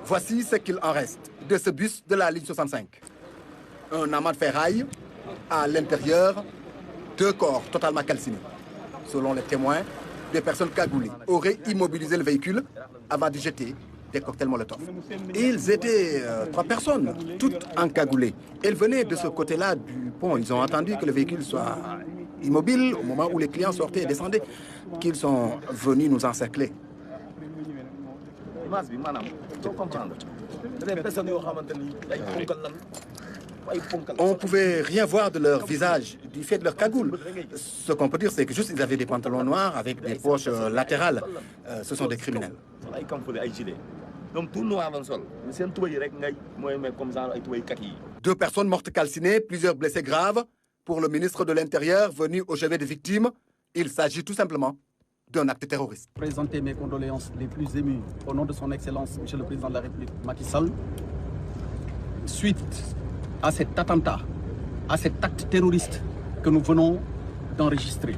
Voici ce qu'il en reste de ce bus de la ligne 65. Un amas de ferraille, à l'intérieur, 2 corps totalement calcinés. Selon les témoins, des personnes cagoulées auraient immobilisé le véhicule avant de jeter des cocktails Molotov. Ils étaient 3 personnes, toutes encagoulées. Elles venaient de ce côté-là du pont. Ils ont attendu que le véhicule soit immobile au moment où les clients sortaient et descendaient, qu'ils sont venus nous encercler. On ne pouvait rien voir de leur visage du fait de leur cagoule. Ce qu'on peut dire, c'est que juste ils avaient des pantalons noirs avec des poches latérales. Ce sont des criminels. 2 personnes mortes calcinées, plusieurs blessés graves. Pour le ministre de l'Intérieur venu au chevet des victimes, il s'agit tout simplement d'un acte terroriste. Présenter mes condoléances les plus émues au nom de son Excellence, Monsieur le Président de la République, Macky Sall, suite à cet attentat, à cet acte terroriste que nous venons d'enregistrer.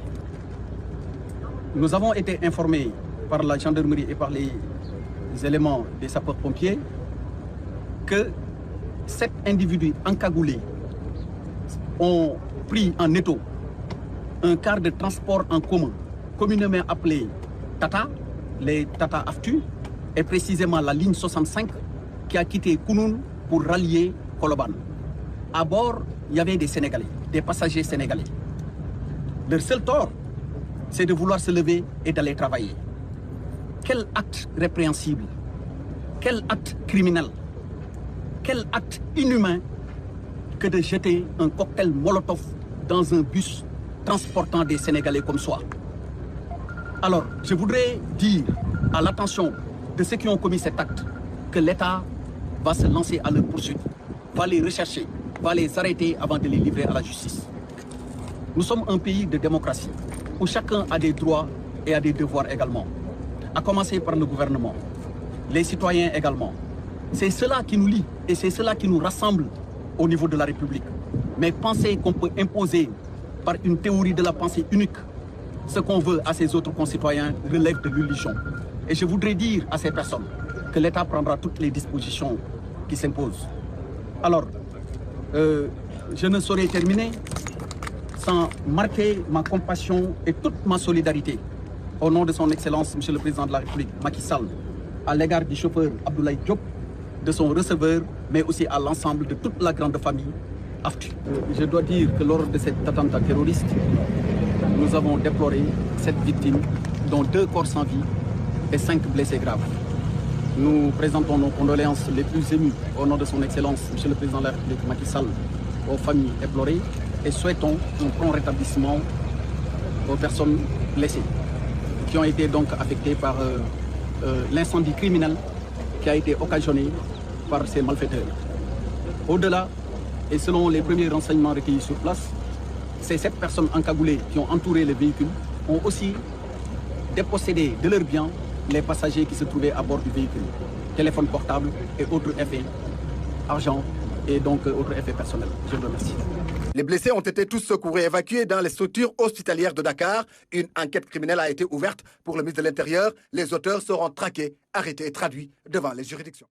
Nous avons été informés par la gendarmerie et par les éléments des sapeurs-pompiers que 7 individus encagoulés ont pris en étau un car de transport en commun, communément appelé Tata, les Tata Aftu, et précisément la ligne 65 qui a quitté Kounoun pour rallier Koloban. À bord, il y avait des Sénégalais, des passagers sénégalais. Leur seul tort, c'est de vouloir se lever et d'aller travailler. Quel acte répréhensible, quel acte criminel, quel acte inhumain que de jeter un cocktail Molotov dans un bus transportant des Sénégalais comme soi. Alors, je voudrais dire à l'attention de ceux qui ont commis cet acte que l'État va se lancer à leur poursuite, va les rechercher, va les arrêter avant de les livrer à la justice. Nous sommes un pays de démocratie où chacun a des droits et a des devoirs également, à commencer par le gouvernement, les citoyens également. C'est cela qui nous lie et c'est cela qui nous rassemble au niveau de la République. Mais penser qu'on peut imposer par une théorie de la pensée unique ce qu'on veut à ses autres concitoyens relève de l'illusion. Et je voudrais dire à ces personnes que l'État prendra toutes les dispositions qui s'imposent. Alors, je ne saurais terminer sans marquer ma compassion et toute ma solidarité au nom de son Excellence, Monsieur le Président de la République, Macky Sall, à l'égard du chauffeur Abdoulaye Diop, de son receveur, mais aussi à l'ensemble de toute la grande famille Aftu. Je dois dire que lors de cet attentat terroriste, nous avons déploré 7 victimes, dont 2 corps sans vie et 5 blessés graves. Nous présentons nos condoléances les plus émues au nom de son Excellence, Monsieur le Président de la République, Macky Sall, aux familles éplorées et souhaitons un prompt rétablissement aux personnes blessées qui ont été donc affectées par l'incendie criminel qui a été occasionné par ces malfaiteurs. Au-delà, et selon les premiers renseignements recueillis sur place, ces 7 personnes encagoulées qui ont entouré le véhicule ont aussi dépossédé de leurs biens les passagers qui se trouvaient à bord du véhicule, téléphone portable et autres effets, argent et donc autres effets personnels. Je vous remercie. Les blessés ont été tous secourus et évacués dans les structures hospitalières de Dakar. Une enquête criminelle a été ouverte pour le ministre de l'Intérieur. Les auteurs seront traqués, arrêtés et traduits devant les juridictions.